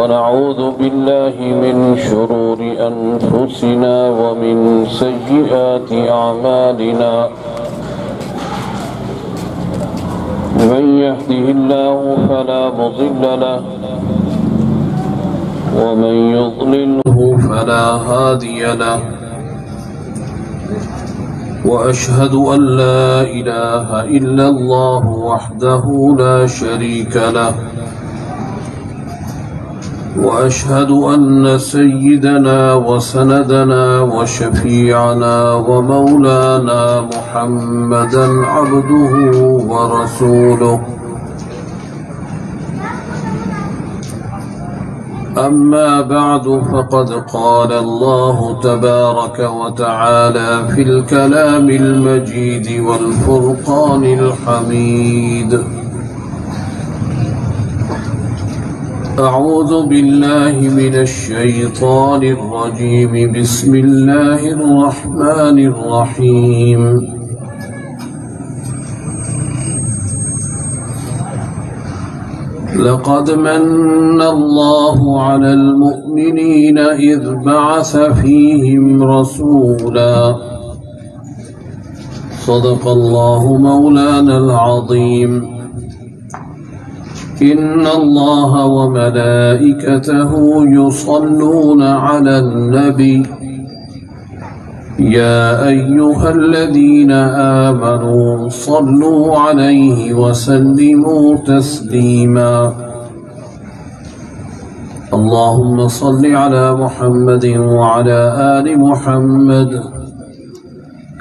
ونعوذ بالله من شرور أنفسنا ومن سيئات أعمالنا من يهده الله فلا مضل له ومن يضلله فلا هادي له وأشهد أن لا إله إلا الله وحده لا شريك له وأشهد أن سيدنا وسندنا وشفيعنا ومولانا محمدا عبده ورسوله أما بعد فقد قال الله تبارك وتعالى في الكلام المجيد والفرقان الحميد أعوذ بالله من الشيطان الرجيم بسم الله الرحمن الرحيم لقد من الله على المؤمنين إذ بعث فيهم رسولا صدق الله مولانا العظيم إن الله وملائكته يصلون على النبي يا أيها الذين آمنوا صلوا عليه وسلموا تسليما اللهم صل على محمد وعلى آل محمد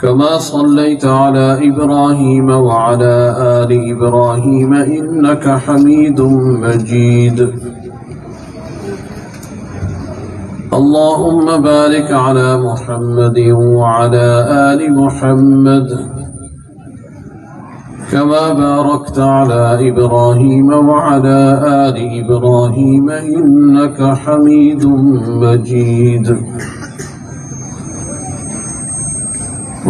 كما صليت على إبراهيم وعلى آل إبراهيم إنك حميد مجيد اللهم بارك على محمد وعلى آل محمد كما باركت على إبراهيم وعلى آل إبراهيم إنك حميد مجيد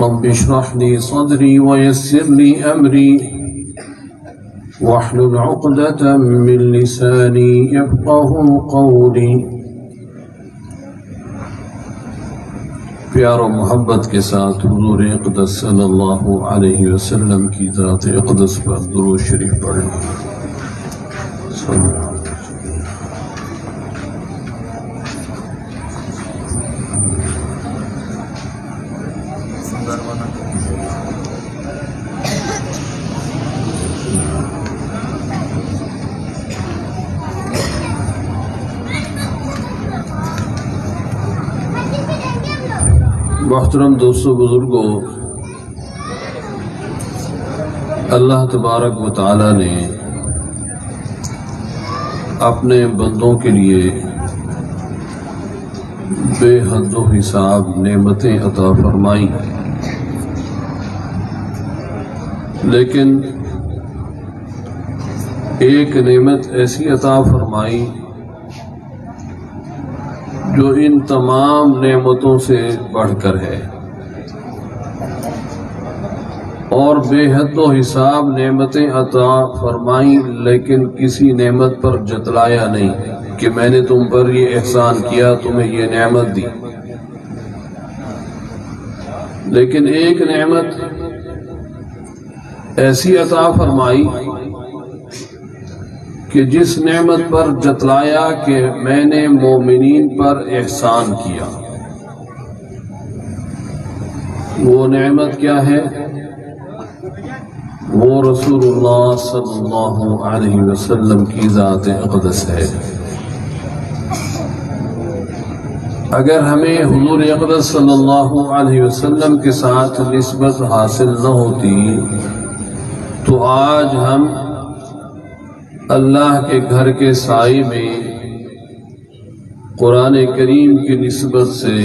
رب اشرح لي صدري ويسر لي أمري واحلل عقدة من لساني يفقه قولي پیار و محبت کے ساتھ حضور اقدس صلی اللہ علیہ وسلم کی ذات اقدس پر درود شریف پڑھیں محترم دوستو بزرگوں، اللہ تبارک و تعالی نے اپنے بندوں کے لیے بے حد و حساب نعمتیں عطا فرمائی، لیکن ایک نعمت ایسی عطا فرمائی جو ان تمام نعمتوں سے بڑھ کر ہے، اور بے حد و حساب نعمتیں عطا فرمائیں لیکن کسی نعمت پر جتلایا نہیں کہ میں نے تم پر یہ احسان کیا، تمہیں یہ نعمت دی، لیکن ایک نعمت ایسی عطا فرمائی کہ جس نعمت پر جتلایا کہ میں نے مومنین پر احسان کیا۔ وہ نعمت کیا ہے؟ وہ رسول اللہ صلی اللہ علیہ وسلم کی ذات اقدس ہے۔ اگر ہمیں حضور اقدس صلی اللہ علیہ وسلم کے ساتھ نسبت حاصل نہ ہوتی تو آج ہم اللہ کے گھر کے سائے میں قرآن کریم کی نسبت سے،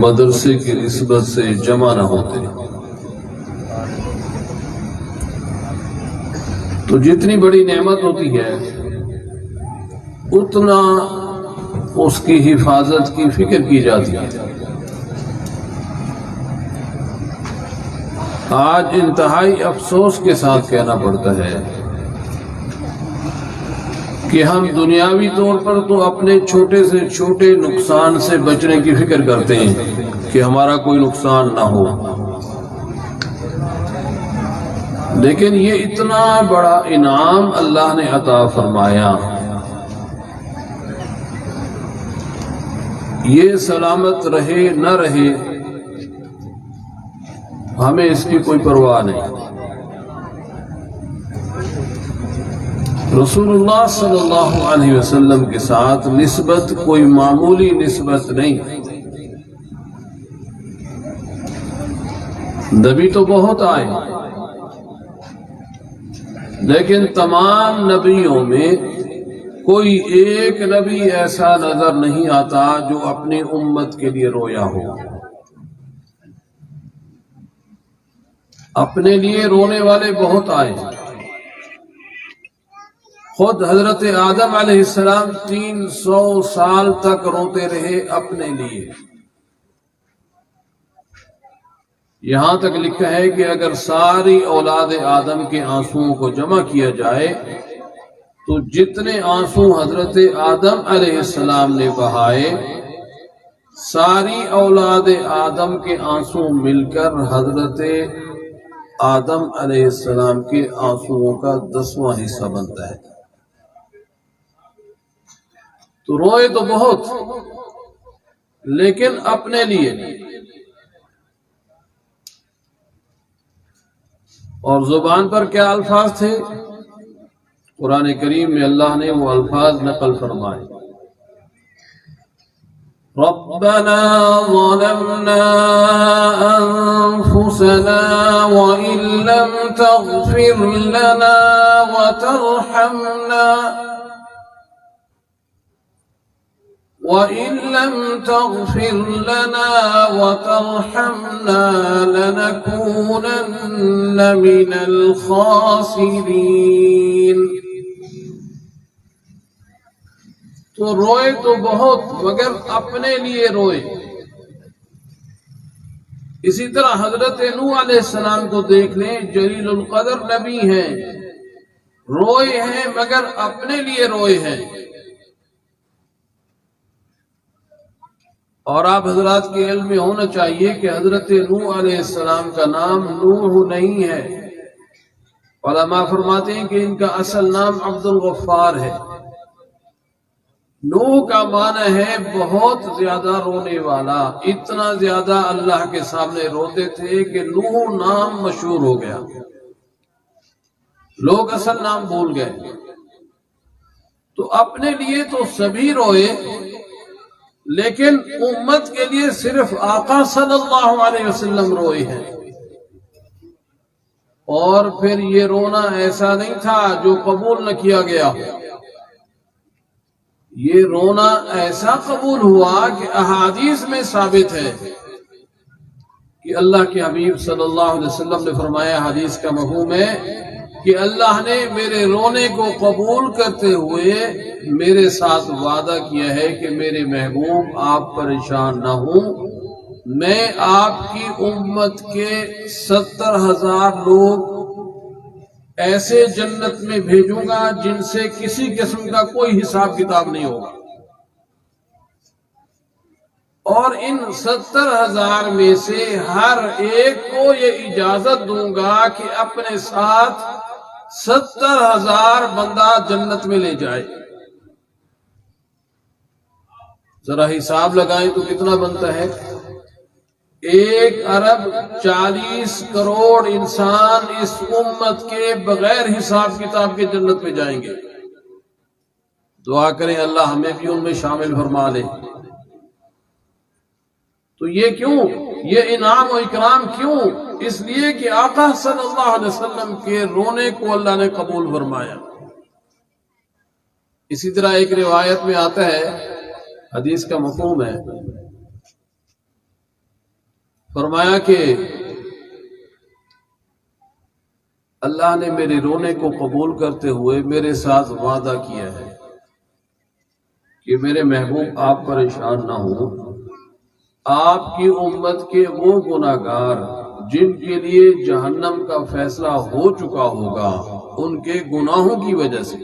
مدرسے کی نسبت سے جمع نہ ہوتے۔ تو جتنی بڑی نعمت ہوتی ہے اتنا اس کی حفاظت کی فکر کی جاتی ہے۔ آج انتہائی افسوس کے ساتھ کہنا پڑتا ہے کہ ہم دنیاوی طور پر تو اپنے چھوٹے سے چھوٹے نقصان سے بچنے کی فکر کرتے ہیں کہ ہمارا کوئی نقصان نہ ہو، لیکن یہ اتنا بڑا انعام اللہ نے عطا فرمایا، یہ سلامت رہے نہ رہے ہمیں اس کی کوئی پرواہ نہیں۔ رسول اللہ صلی اللہ علیہ وسلم کے ساتھ نسبت کوئی معمولی نسبت نہیں، نبی تو بہت آئے، لیکن تمام نبیوں میں کوئی ایک نبی ایسا نظر نہیں آتا جو اپنی امت کے لیے رویا ہو۔ اپنے لیے رونے والے بہت آئے، خود حضرت آدم علیہ السلام 300 سال تک روتے رہے اپنے لیے۔ یہاں تک لکھا ہے کہ اگر ساری اولاد آدم کے آنسوؤں کو جمع کیا جائے تو جتنے آنسو حضرت آدم علیہ السلام نے بہائے، ساری اولاد آدم کے آنسو مل کر حضرت آدم علیہ السلام کے آنسوؤں کا 10واں حصہ بنتا ہے۔ تو روئے تو بہت، لیکن اپنے لیے۔ اور زبان پر کیا الفاظ تھے؟ قرآن کریم میں اللہ نے وہ الفاظ نقل فرمائے، ربنا ظلمنا انفسنا وان لم تغفر لنا وترحمنا وَإِن لَّمْ تَغْفِرْ لَنَا وَتَرْحَمْنَا لَنَكُونَنَّ مِنَ الْخَاسِرِينَ۔ تو روئے تو بہت، مگر اپنے لیے روئے۔ اسی طرح حضرت نوح علیہ السلام کو دیکھ لیں، جلیل القدر نبی ہیں، روئے ہیں مگر اپنے لیے روئے ہیں۔ اور آپ حضرات کے علم میں ہونا چاہیے کہ حضرت نوح علیہ السلام کا نام نوح نہیں ہے، علماء فرماتے ہیں کہ ان کا اصل نام عبد الغفار ہے۔ نوح کا معنی ہے بہت زیادہ رونے والا، اتنا زیادہ اللہ کے سامنے روتے تھے کہ نوح نام مشہور ہو گیا، لوگ اصل نام بھول گئے۔ تو اپنے لیے تو سبھی روئے، لیکن امت کے لیے صرف آقا صلی اللہ علیہ وسلم روئے ہیں۔ اور پھر یہ رونا ایسا نہیں تھا جو قبول نہ کیا گیا، یہ رونا ایسا قبول ہوا کہ احادیث میں ثابت ہے کہ اللہ کے حبیب صلی اللہ علیہ وسلم نے فرمایا، حدیث کا مفہوم ہے کہ اللہ نے میرے رونے کو قبول کرتے ہوئے میرے ساتھ وعدہ کیا ہے کہ میرے محبوب آپ پریشان نہ ہوں، میں آپ کی امت کے 70,000 لوگ ایسے جنت میں بھیجوں گا جن سے کسی قسم کا کوئی حساب کتاب نہیں ہوگا، اور ان 70,000 میں سے ہر ایک کو یہ اجازت دوں گا کہ اپنے ساتھ 70,000 بندہ جنت میں لے جائے۔ ذرا حساب لگائیں تو کتنا بنتا ہے؟ 1,40 کروڑ انسان اس امت کے بغیر حساب کتاب کے جنت میں جائیں گے۔ دعا کریں اللہ ہمیں بھی ان میں شامل فرما لے۔ تو یہ کیوں؟ یہ انعام و اکرام کیوں؟ اس لیے کہ آقا صلی اللہ علیہ وسلم کے رونے کو اللہ نے قبول فرمایا۔ اسی طرح ایک روایت میں آتا ہے، حدیث کا مفہوم ہے، فرمایا کہ اللہ نے میرے رونے کو قبول کرتے ہوئے میرے ساتھ وعدہ کیا ہے کہ میرے محبوب آپ پریشان نہ ہوں، آپ کی امت کے وہ گناہگار جن کے لیے جہنم کا فیصلہ ہو چکا ہوگا ان کے گناہوں کی وجہ سے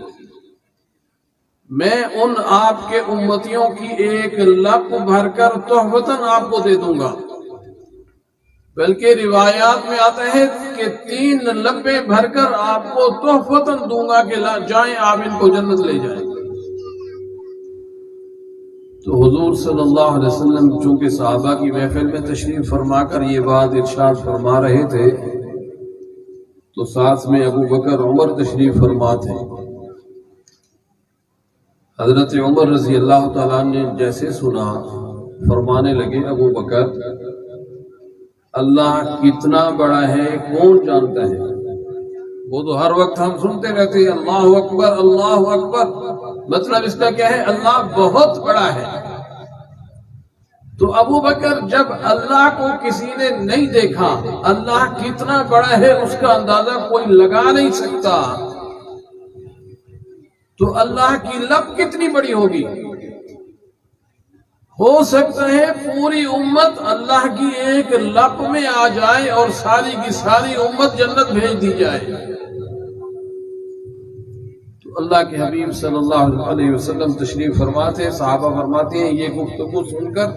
میں ان آپ کے امتیوں کی ایک لپ بھر کر تحفتاً آپ کو دے دوں گا، بلکہ روایات میں آتا ہے کہ 3 لبیں بھر کر آپ کو تحفتاً دوں گا کہ جائیں آپ ان کو جنت لے جائیں۔ تو حضور صلی اللہ علیہ وسلم چونکہ صحابہ کی محفل میں تشریف فرما کر یہ بات ارشاد فرما رہے تھے تو ساتھ میں ابو بکر عمر تشریف فرما تھے۔ حضرت عمر رضی اللہ تعالیٰ نے جیسے سنا فرمانے لگے، ابو بکر اللہ کتنا بڑا ہے کون جانتا ہے؟ وہ تو ہر وقت ہم سنتے رہتے ہیں اللہ اکبر اللہ اکبر، مطلب اس کا کیا ہے؟ اللہ بہت بڑا ہے۔ تو ابو بکر جب اللہ کو کسی نے نہیں دیکھا، اللہ کتنا بڑا ہے اس کا اندازہ کوئی لگا نہیں سکتا، تو اللہ کی لب کتنی بڑی ہوگی؟ ہو سکتا ہے پوری امت اللہ کی ایک لب میں آ جائے اور ساری کی ساری امت جنت بھیج دی جائے۔ تو اللہ کے حبیب صلی اللہ علیہ وسلم تشریف فرماتے، صحابہ فرماتے ہیں یہ گفتگو سن کر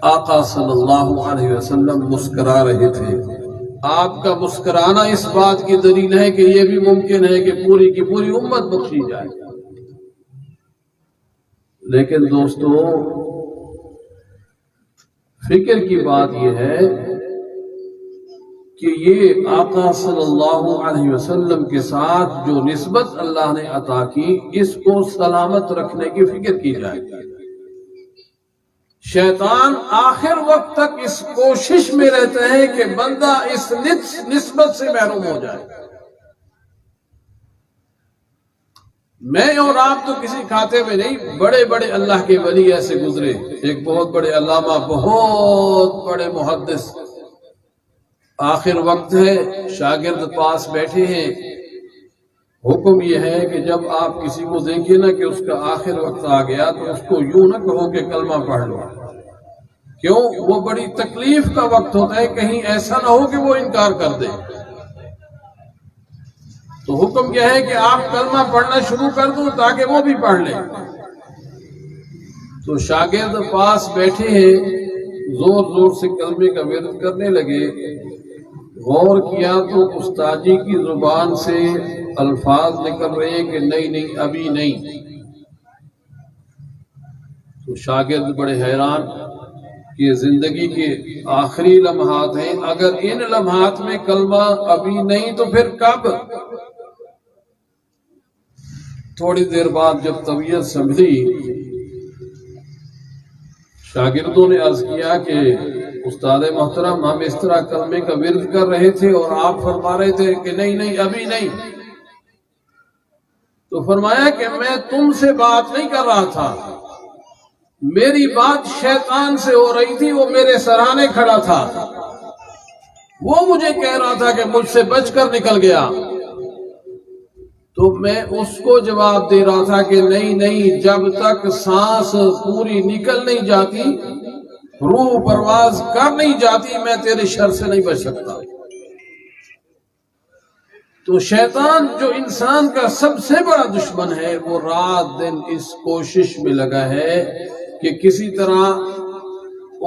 آقا صلی اللہ علیہ وسلم مسکرا رہے تھے۔ آپ کا مسکرانا اس بات کی دلیل ہے کہ یہ بھی ممکن ہے کہ پوری کی پوری امت بخشی جائے۔ لیکن دوستو فکر کی بات یہ ہے کہ یہ آقا صلی اللہ علیہ وسلم کے ساتھ جو نسبت اللہ نے عطا کی، اس کو سلامت رکھنے کی فکر کی جائے۔ شیطان آخر وقت تک اس کوشش میں رہتا ہے کہ بندہ اس نسبت سے محروم ہو جائے۔ میں اور آپ تو کسی کھاتے میں نہیں، بڑے بڑے اللہ کے ولی ایسے گزرے، ایک بہت بڑے علامہ، بہت بڑے محدث، آخر وقت ہے، شاگرد پاس بیٹھے ہیں، حکم یہ ہے کہ جب آپ کسی کو دیکھیں نا کہ اس کا آخر وقت آ گیا تو اس کو یوں نہ کہو کہ کلمہ پڑھ لو، کیوں؟ وہ بڑی تکلیف کا وقت ہوتا ہے، کہیں ایسا نہ ہو کہ وہ انکار کر دے۔ تو حکم کیا ہے کہ آپ کلمہ پڑھنا شروع کر دو تاکہ وہ بھی پڑھ لیں۔ تو شاگرد پاس بیٹھے ہیں، زور زور سے کلمے کا ورد کرنے لگے، غور کیا تو استاد جی کی زبان سے الفاظ نکل رہے ہیں کہ نہیں نہیں ابھی نہیں۔ تو شاگرد بڑے حیران کہ زندگی کے آخری لمحات ہیں، اگر ان لمحات میں کلمہ ابھی نہیں تو پھر کب؟ تھوڑی دیر بعد جب طبیعت سنبھلی، شاگردوں نے عرض کیا کہ استاد محترم ہم اس طرح کلمے کا ورد کر رہے تھے اور آپ فرما رہے تھے کہ نہیں نہیں ابھی نہیں۔ تو فرمایا کہ میں تم سے بات نہیں کر رہا تھا، میری بات شیطان سے ہو رہی تھی، وہ میرے سرانے کھڑا تھا، وہ مجھے کہہ رہا تھا کہ مجھ سے بچ کر نکل گیا، تو میں اس کو جواب دے رہا تھا کہ نہیں نہیں، جب تک سانس پوری نکل نہیں جاتی، روح پرواز کر نہیں جاتی، میں تیرے شر سے نہیں بچ سکتا۔ تو شیطان جو انسان کا سب سے بڑا دشمن ہے، وہ رات دن اس کوشش میں لگا ہے کہ کسی طرح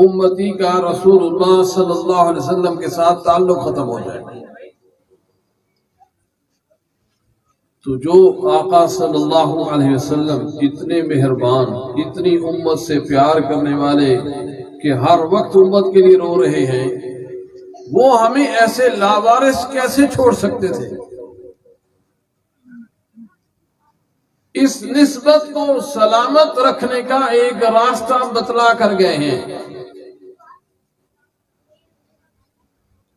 امتی کا رسول اللہ صلی اللہ علیہ وسلم کے ساتھ تعلق ختم ہو جائے۔ تو جو آقا صلی اللہ علیہ وسلم اتنے مہربان، اتنی امت سے پیار کرنے والے کہ ہر وقت امت کے لیے رو رہے ہیں، وہ ہمیں ایسے لاوارث کیسے چھوڑ سکتے تھے؟ اس نسبت کو سلامت رکھنے کا ایک راستہ بتلا کر گئے ہیں۔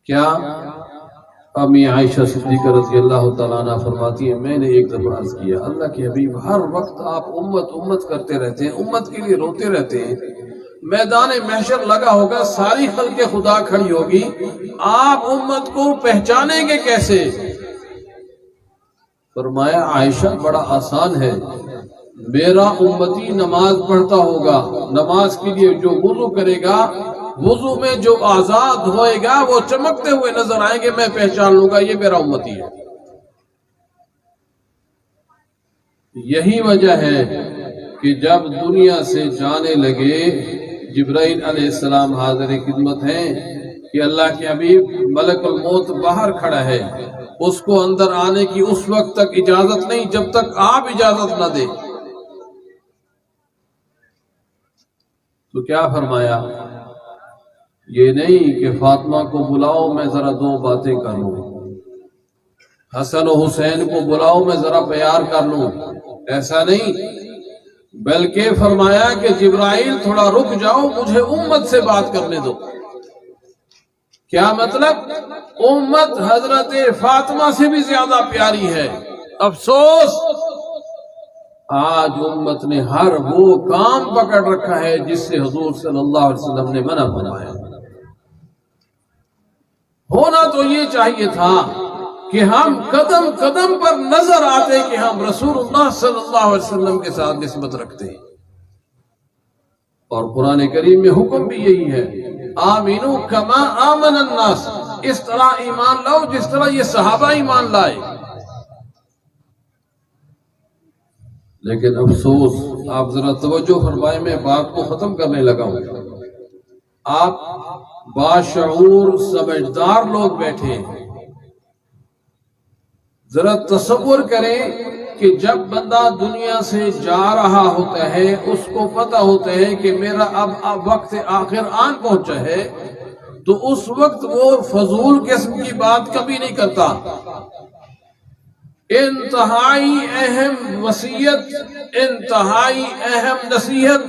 کیا؟ امی عائشہ صدیقہ رضی اللہ تعالیٰ عنہ فرماتی ہیں میں نے ایک دفعہ عرض کیا اللہ کے حبیب ہر وقت آپ امت کرتے رہتے ہیں، امت کے لیے روتے رہتے ہیں، میدان محشر لگا ہوگا، ساری خلق خدا کھڑی ہوگی، آپ امت کو پہچانیں گے کیسے؟ فرمایا عائشہ بڑا آسان ہے، میرا امتی نماز پڑھتا ہوگا، نماز کے لیے جو وضو کرے گا، وضو میں جو آزاد ہوئے گا وہ چمکتے ہوئے نظر آئیں گے، میں پہچان لوں گا یہ میرا امتی ہے۔ یہی وجہ ہے کہ جب دنیا سے جانے لگے جبرائیل علیہ السلام حاضر خدمت ہیں کہ اللہ کے حبیب ملک الموت باہر کھڑا ہے، اس کو اندر آنے کی اس وقت تک اجازت نہیں جب تک آپ اجازت نہ دیں۔ تو کیا فرمایا؟ یہ نہیں کہ فاطمہ کو بلاؤ میں ذرا دو باتیں کر لوں، حسن و حسین کو بلاؤ میں ذرا پیار کر لوں، ایسا نہیں، بلکہ فرمایا کہ جبرائیل تھوڑا رک جاؤ، مجھے امت سے بات کرنے دو۔ کیا مطلب؟ امت حضرت فاطمہ سے بھی زیادہ پیاری ہے۔ افسوس آج امت نے ہر وہ کام پکڑ رکھا ہے جس سے حضور صلی اللہ علیہ وسلم نے منع فرمایا۔ ہونا تو یہ چاہیے تھا کہ ہم قدم قدم پر نظر آتے کہ ہم رسول اللہ صلی اللہ علیہ وسلم کے ساتھ نسبت رکھتے ہیں، اور قرآن کریم میں حکم بھی یہی ہے، آمینو کما آمن الناس، اس طرح ایمان لاؤ جس طرح یہ صحابہ ایمان لائے۔ لیکن افسوس، آپ ذرا توجہ فرمائیں، میں بات کو ختم کرنے لگا ہوں۔ آپ باشعور سمجھدار لوگ بیٹھے ہیں، ذرا تصور کریں کہ جب بندہ دنیا سے جا رہا ہوتا ہے، اس کو پتہ ہوتا ہے کہ میرا اب وقت آخر آن پہنچا ہے، تو اس وقت وہ فضول قسم کی بات کبھی نہیں کرتا، انتہائی اہم وصیت، انتہائی اہم نصیحت،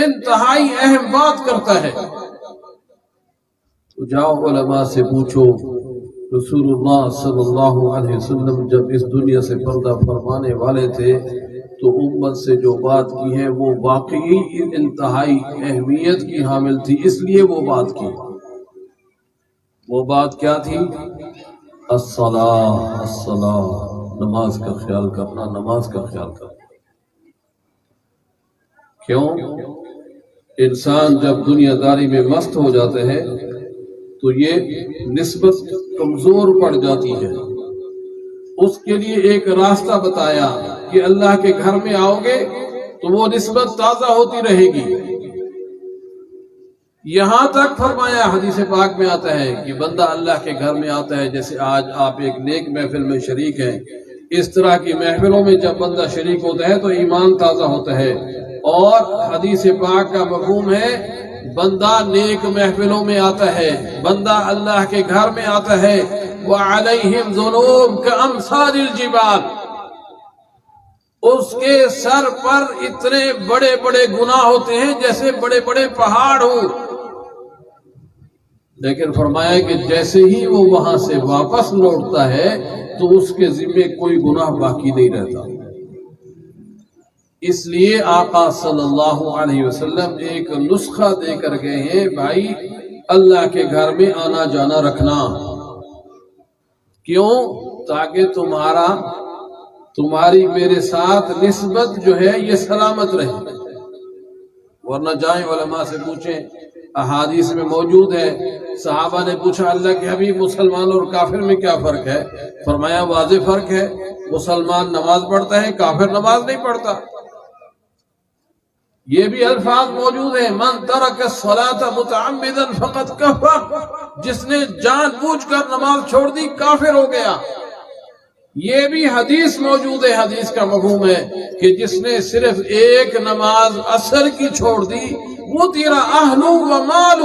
انتہائی اہم بات کرتا ہے۔ تو جاؤ علماء سے پوچھو، رسول اللہ صلی اللہ علیہ وسلم جب اس دنیا سے پردہ فرمانے والے تھے تو امت سے جو بات کی ہے وہ واقعی انتہائی اہمیت کی حامل تھی، اس لیے وہ بات کی۔ وہ بات کیا تھی؟ الصلاۃ، الصلاۃ، نماز کا خیال کرنا، نماز کا خیال کرنا۔ کیوں؟ انسان جب دنیا داری میں مست ہو جاتا ہے تو یہ نسبت کمزور پڑ جاتی ہے۔ اس کے لیے ایک راستہ بتایا کہ اللہ کے گھر میں آؤ گے تو وہ نسبت تازہ ہوتی رہے گی۔ یہاں تک فرمایا، حدیث پاک میں آتا ہے کہ بندہ اللہ کے گھر میں آتا ہے، جیسے آج آپ ایک نیک محفل میں شریک ہیں، اس طرح کی محفلوں میں جب بندہ شریک ہوتا ہے تو ایمان تازہ ہوتا ہے۔ اور حدیث پاک کا مفہوم ہے، بندہ نیک محفلوں میں آتا ہے، بندہ اللہ کے گھر میں آتا ہے، وَعَلَيْهِمْ ذُنُوبٌ كَأَمْثَالِ الْجِبَالِ، اس کے سر پر اتنے بڑے بڑے گناہ ہوتے ہیں جیسے بڑے بڑے پہاڑ ہوں۔ لیکن فرمایا کہ جیسے ہی وہ وہاں سے واپس لوٹتا ہے تو اس کے ذمے کوئی گناہ باقی نہیں رہتا۔ اس لیے آقا صلی اللہ علیہ وسلم ایک نسخہ دے کر گئے ہیں، بھائی اللہ کے گھر میں آنا جانا رکھنا۔ کیوں؟ تاکہ تمہاری میرے ساتھ نسبت جو ہے یہ سلامت رہے۔ ورنہ جائیں علماء سے پوچھیں، احادیث میں موجود ہے، صحابہ نے پوچھا اللہ کے حبیب مسلمان اور کافر میں کیا فرق ہے؟ فرمایا واضح فرق ہے، مسلمان نماز پڑھتا ہے، کافر نماز نہیں پڑھتا۔ یہ بھی الفاظ موجود ہیں، من ترک الصلاۃ متعمدا فقد کفر، جس نے جان بوجھ کر نماز چھوڑ دی کافر ہو گیا۔ یہ بھی حدیث موجود ہے، حدیث کا مفہوم ہے کہ جس نے صرف ایک نماز عصر کی چھوڑ دی، وہ تیرا اہل و مال،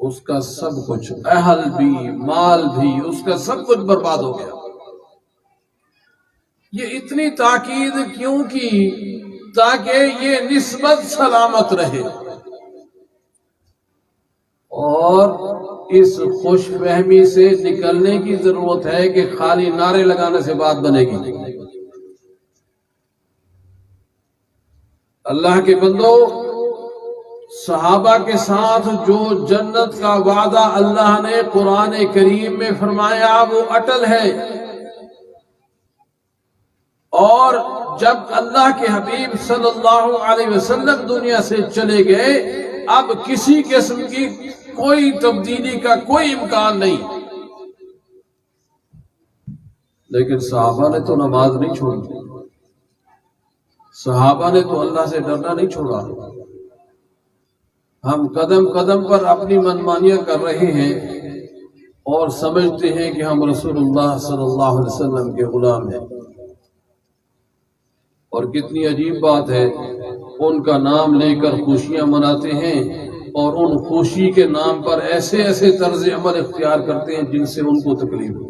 اس کا سب کچھ، اہل بھی مال بھی، اس کا سب کچھ برباد ہو گیا۔ یہ اتنی تاکید کیوں کی؟ تاکہ یہ نسبت سلامت رہے، اور اس خوش فہمی سے نکلنے کی ضرورت ہے کہ خالی نعرے لگانے سے بات بنے گی۔ اللہ کے بندو، صحابہ کے ساتھ جو جنت کا وعدہ اللہ نے قرآن کریم میں فرمایا وہ اٹل ہے، اور جب اللہ کے حبیب صلی اللہ علیہ وسلم دنیا سے چلے گئے اب کسی قسم کی کوئی تبدیلی کا کوئی امکان نہیں۔ لیکن صحابہ نے تو نماز نہیں چھوڑی، صحابہ نے تو اللہ سے ڈرنا نہیں چھوڑا۔ ہم قدم قدم پر اپنی منمانیاں کر رہے ہیں اور سمجھتے ہیں کہ ہم رسول اللہ صلی اللہ علیہ وسلم کے غلام ہیں۔ اور کتنی عجیب بات ہے، ان کا نام لے کر خوشیاں مناتے ہیں اور ان خوشی کے نام پر ایسے ایسے طرز عمل اختیار کرتے ہیں جن سے ان کو تکلیف ہو،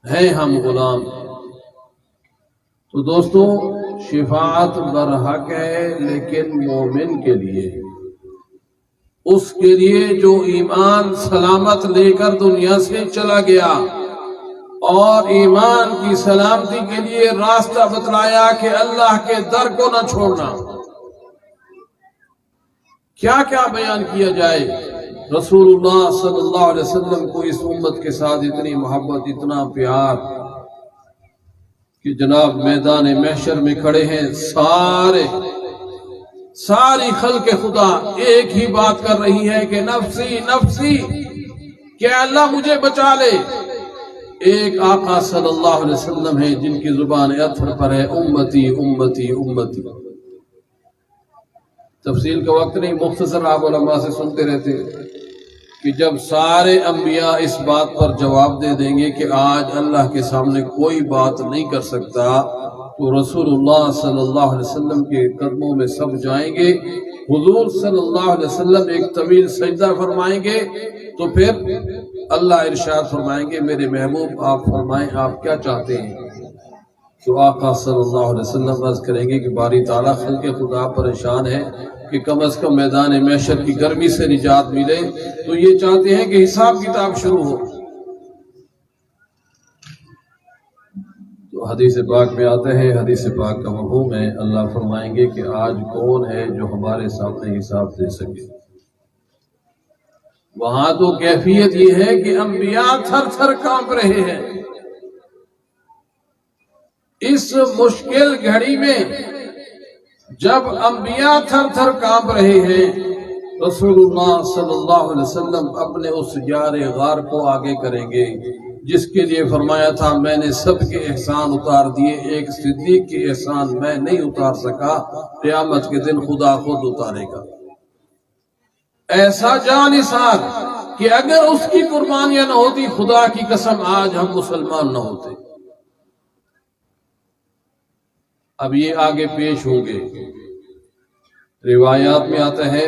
ہیں ہم غلام۔ تو دوستو، شفاعت برحق ہے، لیکن مومن کے لیے، اس کے لیے جو ایمان سلامت لے کر دنیا سے چلا گیا اور ایمان کی سلامتی کے لیے راستہ بتلایا کہ اللہ کے در کو نہ چھوڑنا۔ کیا کیا بیان کیا جائے، رسول اللہ صلی اللہ علیہ وسلم کو اس امت کے ساتھ اتنی محبت، اتنا پیار کہ جناب میدان محشر میں کھڑے ہیں، ساری خلق خدا ایک ہی بات کر رہی ہے کہ نفسی نفسی، کہ اللہ مجھے بچا لے۔ ایک آقا صلی اللہ علیہ وسلم ہے جن کی زبان اطہر پر ہے امتی امتی امتی۔ تفصیل کا وقت نہیں، مختصر آپ علماء سے سنتے رہتے کہ جب سارے انبیاء اس بات پر جواب دے دیں گے کہ آج اللہ کے سامنے کوئی بات نہیں کر سکتا، تو رسول اللہ صلی اللہ علیہ وسلم کے قدموں میں سب جائیں گے، حضور صلی اللہ علیہ وسلم ایک طویل سجدہ فرمائیں گے، تو پھر اللہ ارشاد فرمائیں گے میرے محبوب آپ فرمائیں آپ کیا چاہتے ہیں؟ تو آقا صلی اللہ علیہ وسلم عرض کریں گے کہ باری تعالیٰ خلق خدا پریشان ہے کہ کم از کم میدان محشر کی گرمی سے نجات ملے، تو یہ چاہتے ہیں کہ حساب کتاب شروع ہو۔ تو حدیث پاک میں آتا ہے، حدیث پاک کا مفہوم ہے، اللہ فرمائیں گے کہ آج کون ہے جو ہمارے سامنے حساب دے سکے۔ وہاں تو کیفیت یہ ہے کہ انبیاء تھر تھر کانپ رہے ہیں۔ اس مشکل گھڑی میں جب انبیاء تھر تھر کانپ رہے ہیں، رسول اللہ صلی اللہ علیہ وسلم اپنے اس یار غار کو آگے کریں گے جس کے لیے فرمایا تھا میں نے سب کے احسان اتار دیے، ایک صدیق کے احسان میں نہیں اتار سکا، قیامت کے دن خدا خود اتارے گا۔ ایسا جانثار کہ اگر اس کی قربانیاں نہ ہوتی، خدا کی قسم آج ہم مسلمان نہ ہوتے۔ اب یہ آگے پیش ہوں گے۔ روایات میں آتا ہے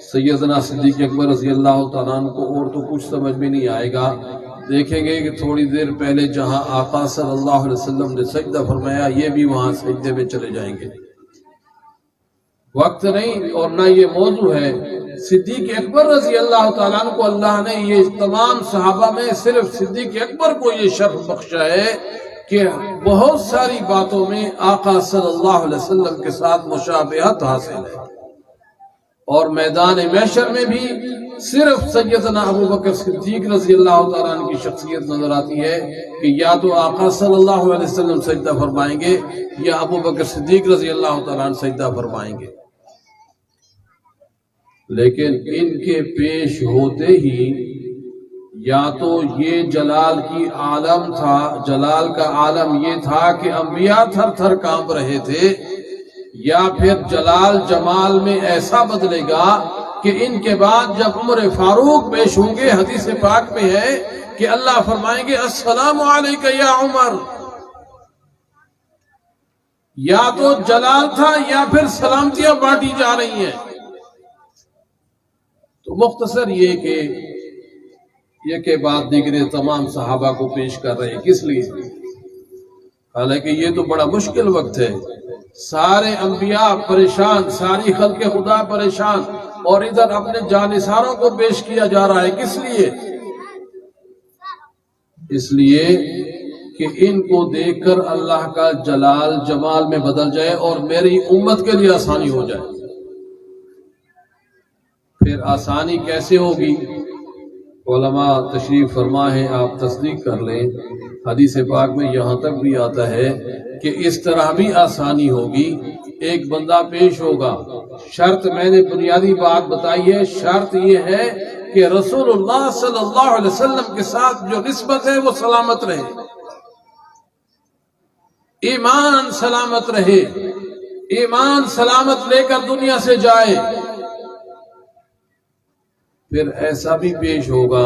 سیدنا صدیق اکبر رضی اللہ تعالیٰ عنہ کو اور تو کچھ سمجھ میں نہیں آئے گا، دیکھیں گے کہ تھوڑی دیر پہلے جہاں آقا صلی اللہ علیہ وسلم نے سجدہ فرمایا یہ بھی وہاں سجدے میں چلے جائیں گے۔ وقت نہیں اور نہ یہ موضوع ہے۔ صدیق اکبر رضی اللہ تعالیٰ عنہ کو اللہ نے یہ تمام صحابہ میں صرف صدیق اکبر کو یہ شرف بخشا ہے کہ بہت ساری باتوں میں آقا صلی اللہ علیہ وسلم کے ساتھ مشابہت حاصل ہے، اور میدان محشر میں بھی صرف سیدنا ابو بکر صدیق رضی اللہ تعالیٰ عنہ کی شخصیت نظر آتی ہے کہ یا تو آقا صلی اللہ علیہ وسلم سجدہ فرمائیں گے یا ابو بکر صدیق رضی اللہ تعالیٰ عنہ سجدہ فرمائیں گے۔ لیکن ان کے پیش ہوتے ہی یا تو یہ جلال کی عالم تھا، جلال کا عالم یہ تھا کہ انبیاء تھر تھر کانپ رہے تھے، یا پھر جلال جمال میں ایسا بدلے گا کہ ان کے بعد جب عمر فاروق پیش ہوں گے، حدیث پاک میں ہے کہ اللہ فرمائیں گے السلام علیکہ یا عمر۔ یا تو جلال تھا یا پھر سلامتیاں بانٹی جا رہی ہیں۔ تو مختصر یہ کہ بات دیگر تمام صحابہ کو پیش کر رہے ہیں، کس لیے؟ حالانکہ یہ تو بڑا مشکل وقت ہے، سارے انبیاء پریشان، ساری خلق خدا پریشان، اور ادھر اپنے جانثاروں کو پیش کیا جا رہا ہے، کس لیے؟ اس لیے کہ ان کو دیکھ کر اللہ کا جلال جمال میں بدل جائے اور میری امت کے لیے آسانی ہو جائے۔ پھر آسانی کیسے ہوگی؟ علماء تشریف فرما ہے، آپ تصدیق کر لیں، حدیث پاک میں یہاں تک بھی آتا ہے کہ اس طرح بھی آسانی ہوگی، ایک بندہ پیش ہوگا، شرط میں نے بنیادی بات بتائی ہے، شرط یہ ہے کہ رسول اللہ صلی اللہ علیہ وسلم کے ساتھ جو نسبت ہے وہ سلامت رہے، ایمان سلامت رہے، ایمان سلامت لے کر دنیا سے جائے۔ پھر ایسا بھی پیش ہوگا،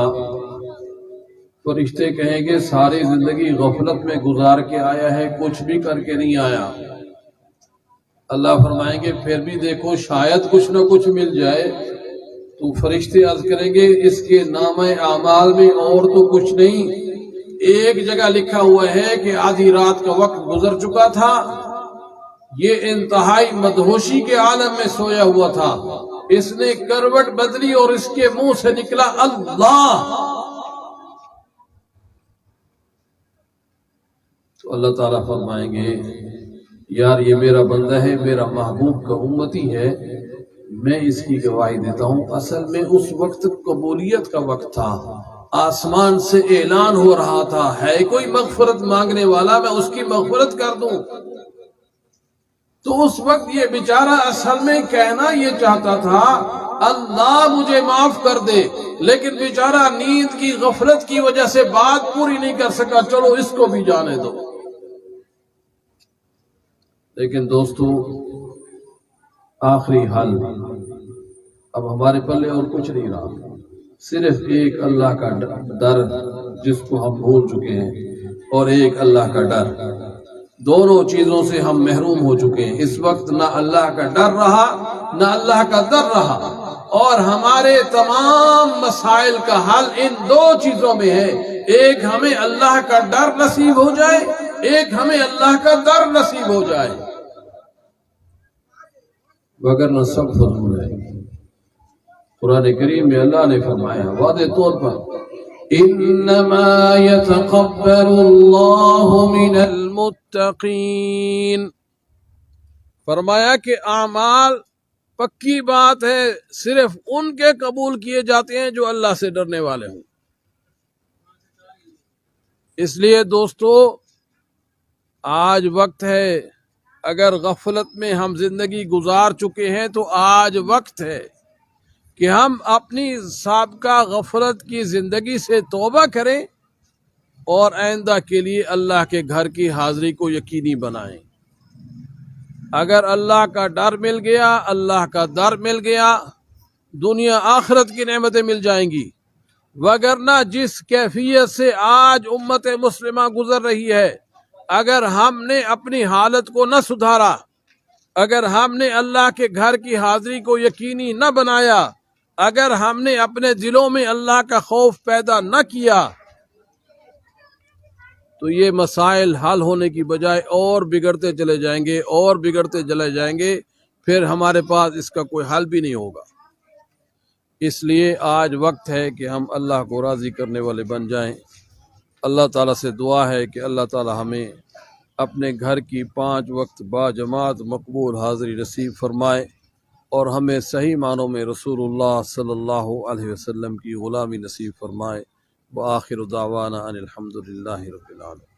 فرشتے کہیں گے ساری زندگی غفلت میں گزار کے آیا ہے، کچھ بھی کر کے نہیں آیا۔ اللہ فرمائیں گے پھر بھی دیکھو شاید کچھ نہ کچھ مل جائے۔ تو فرشتے عرض کریں گے اس کے نامہ اعمال میں اور تو کچھ نہیں، ایک جگہ لکھا ہوا ہے کہ آدھی رات کا وقت گزر چکا تھا، یہ انتہائی مدہوشی کے عالم میں سویا ہوا تھا، اس نے کروٹ بدلی اور اس کے منہ سے نکلا اللہ۔ تو اللہ تعالیٰ فرمائیں گے یار یہ میرا بندہ ہے، میرا محبوب کا امتی ہے، میں اس کی گواہی دیتا ہوں۔ اصل میں اس وقت قبولیت کا وقت تھا، آسمان سے اعلان ہو رہا تھا ہے کوئی مغفرت مانگنے والا، میں اس کی مغفرت کر دوں۔ تو اس وقت یہ بیچارہ اصل میں کہنا یہ چاہتا تھا اللہ مجھے معاف کر دے، لیکن بیچارہ نیند کی غفلت کی وجہ سے بات پوری نہیں کر سکا، چلو اس کو بھی جانے دو۔ لیکن دوستو آخری حل، اب ہمارے پلے اور کچھ نہیں رہا، صرف ایک اللہ کا ڈر جس کو ہم بھول چکے ہیں، اور ایک اللہ کا ڈر۔ دونوں چیزوں سے ہم محروم ہو چکے ہیں اس وقت، نہ اللہ کا ڈر رہا نہ اللہ کا در رہا، اور ہمارے تمام مسائل کا حل ان دو چیزوں میں ہے، ایک ہمیں اللہ کا ڈر نصیب ہو جائے، ایک ہمیں اللہ کا در نصیب ہو جائے، وگرنہ سب فضول ہے۔ قرآن کریم میں اللہ نے فرمایا واضح طور پر انما يتقبل اللہ من المتقین، فرمایا کہ اعمال پکی بات ہے صرف ان کے قبول کیے جاتے ہیں جو اللہ سے ڈرنے والے ہوں۔ اس لیے دوستو آج وقت ہے، اگر غفلت میں ہم زندگی گزار چکے ہیں تو آج وقت ہے کہ ہم اپنی سابقہ غفلت کی زندگی سے توبہ کریں اور آئندہ کے لیے اللہ کے گھر کی حاضری کو یقینی بنائیں۔ اگر اللہ کا ڈر مل گیا، اللہ کا در مل گیا، دنیا آخرت کی نعمتیں مل جائیں گی، وگرنہ جس کیفیت سے آج امت مسلمہ گزر رہی ہے، اگر ہم نے اپنی حالت کو نہ سدھارا، اگر ہم نے اللہ کے گھر کی حاضری کو یقینی نہ بنایا، اگر ہم نے اپنے دلوں میں اللہ کا خوف پیدا نہ کیا، تو یہ مسائل حل ہونے کی بجائے اور بگڑتے چلے جائیں گے اور بگڑتے چلے جائیں گے، پھر ہمارے پاس اس کا کوئی حل بھی نہیں ہوگا۔ اس لیے آج وقت ہے کہ ہم اللہ کو راضی کرنے والے بن جائیں۔ اللہ تعالیٰ سے دعا ہے کہ اللہ تعالیٰ ہمیں اپنے گھر کی 5 وقت با جماعت مقبول حاضری نصیب فرمائے، اور ہمیں صحیح معنوں میں رسول اللہ صلی اللہ علیہ وسلم کی غلامی نصیب فرمائے۔ وآخر دعوانا ان الحمد للہ رب العالمین۔